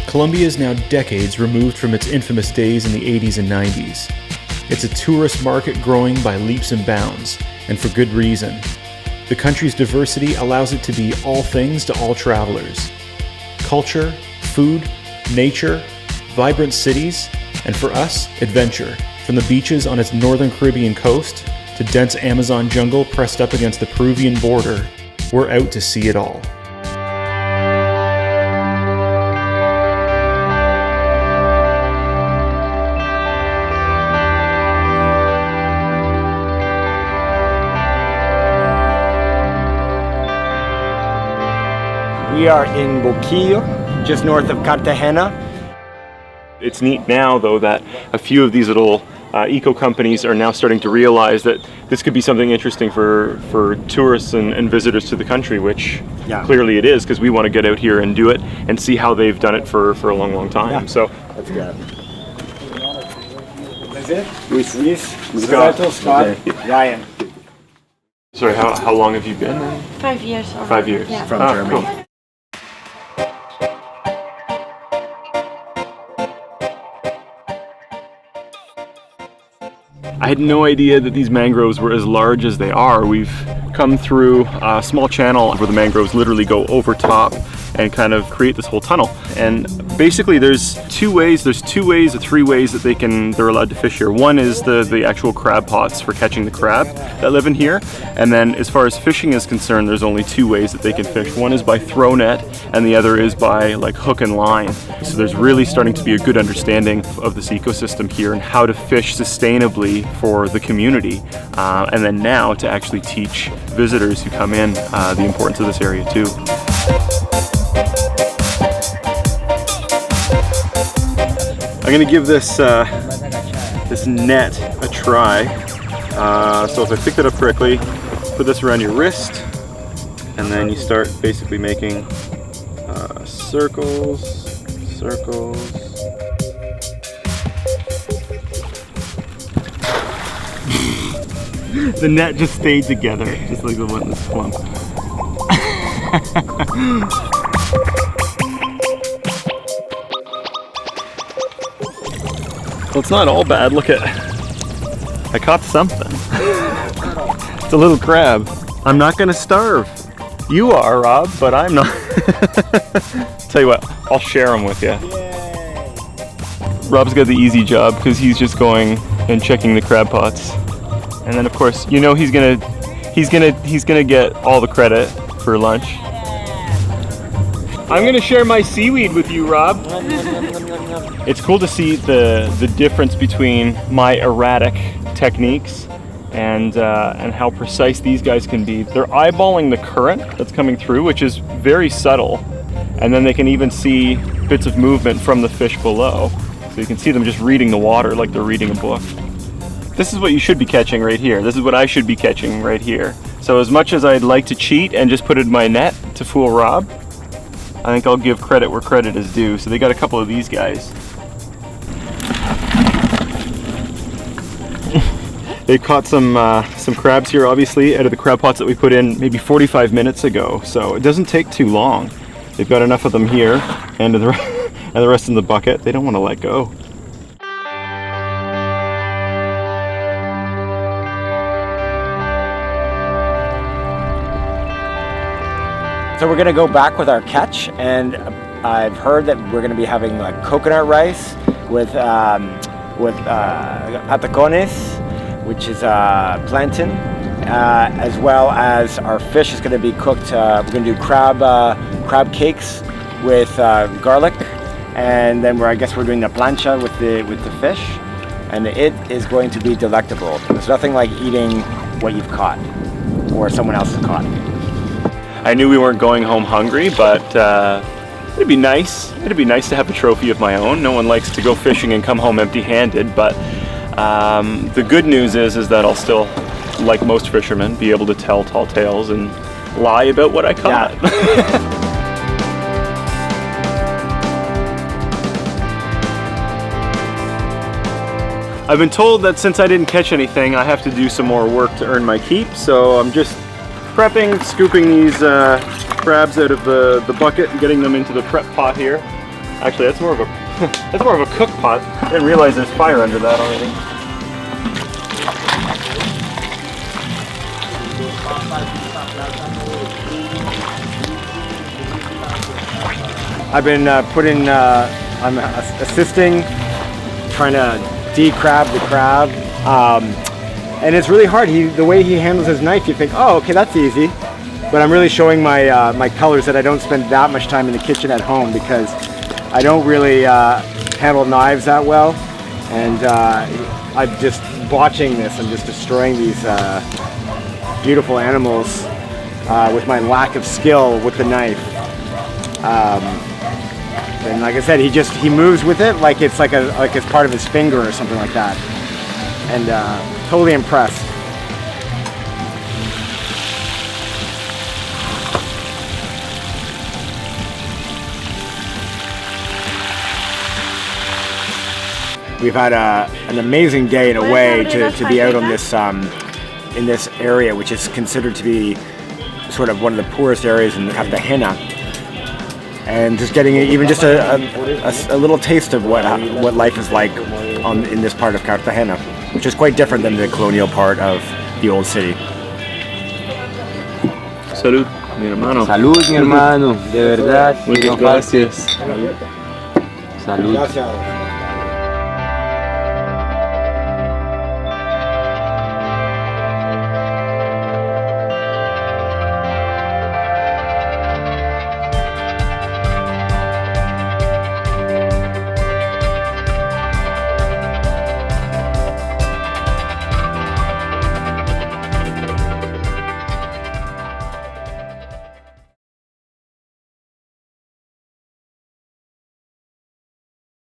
Colombia is now decades removed from its infamous days in the 80s and 90s. It's a tourist market growing by leaps and bounds, and for good reason. The country's diversity allows it to be all things to all travelers. Culture, food, nature, vibrant cities, and for us, adventure. From the beaches on its northern Caribbean coast to dense Amazon jungle pressed up against the Peruvian border, we're out to see it all. We are in Boquilla, just north of Cartagena. It's neat now, though, that a few of these little eco companies are now starting to realize that this could be something interesting for tourists and visitors to the country, which clearly it is, because we want to get out here and do it and see how they've done it for a long, long time. Yeah. So let's go. That's it? Luis, Scott, Ryan. Sorry, how long have you been? 5 years already. 5 years. Yeah. From Germany. Cool. I had no idea that these mangroves were as large as they are. We've come through a small channel where the mangroves literally go over top and kind of create this whole tunnel. And basically there's three ways that they're allowed to fish here. One is the actual crab pots for catching the crab that live in here. And then as far as fishing is concerned, there's only 2 ways that they can fish. One is by throw net and the other is by like hook and line. So there's really starting to be a good understanding of this ecosystem here and how to fish sustainably for the community. And then now to actually teach visitors who come in the importance of this area too. I'm gonna give this net a try. So if I picked it up correctly, put this around your wrist, and then you start basically making circles. The net just stayed together, just like the one in this clump. Well, it's not all bad. Look at, I caught something. It's a little crab. I'm not gonna starve. You are, Rob, but I'm not. Tell you what, I'll share them with you. Yay. Rob's got the easy job because he's just going and checking the crab pots. And then of course, you know he's gonna get all the credit for lunch. I'm gonna share my seaweed with you, Rob. It's cool to see the difference between my erratic techniques and how precise these guys can be. They're eyeballing the current that's coming through, which is very subtle, and then they can even see bits of movement from the fish below. So you can see them just reading the water like they're reading a book. This is what you should be catching right here. This is what I should be catching right here. So as much as I'd like to cheat and just put it in my net to fool Rob, I think I'll give credit where credit is due. So they got a couple of these guys. They caught some crabs here, obviously, out of the crab pots that we put in maybe 45 minutes ago. So it doesn't take too long. They've got enough of them here and the rest in the bucket. They don't want to let go. So we're gonna go back with our catch, and I've heard that we're gonna be having like coconut rice with patacones, which is plantain, as well as our fish is gonna be cooked. We're gonna do crab cakes with garlic, and then I guess we're doing the plancha with the fish, and it is going to be delectable. There's nothing like eating what you've caught or someone else has caught. I knew we weren't going home hungry, but it'd be nice. It'd be nice to have a trophy of my own. No one likes to go fishing and come home empty-handed, but the good news is that I'll still, like most fishermen, be able to tell tall tales and lie about what I caught. Yeah. I've been told that since I didn't catch anything, I have to do some more work to earn my keep, so I'm just scooping these crabs out of the bucket and getting them into the prep pot here. Actually, that's more of a that's more of a cook pot. I didn't realize there's fire under that already. I've been I'm assisting, trying to decrab the crab, and it's really hard. The way he handles his knife, you think, oh, okay, that's easy. But I'm really showing my my colors that I don't spend that much time in the kitchen at home because I don't really handle knives that well, and I'm just watching this. I'm just destroying these beautiful animals with my lack of skill with the knife. And like I said, he moves with it like it's like it's part of his finger or something like that, and totally impressed. We've had an amazing day in a way to be out on this in this area, which is considered to be sort of one of the poorest areas in Cartagena, and just getting even just a little taste of what life is like in this part of Cartagena, which is quite different than the colonial part of the old city. Salud, mi hermano. Salud, mi hermano, de verdad. Muchas gracias. Salud.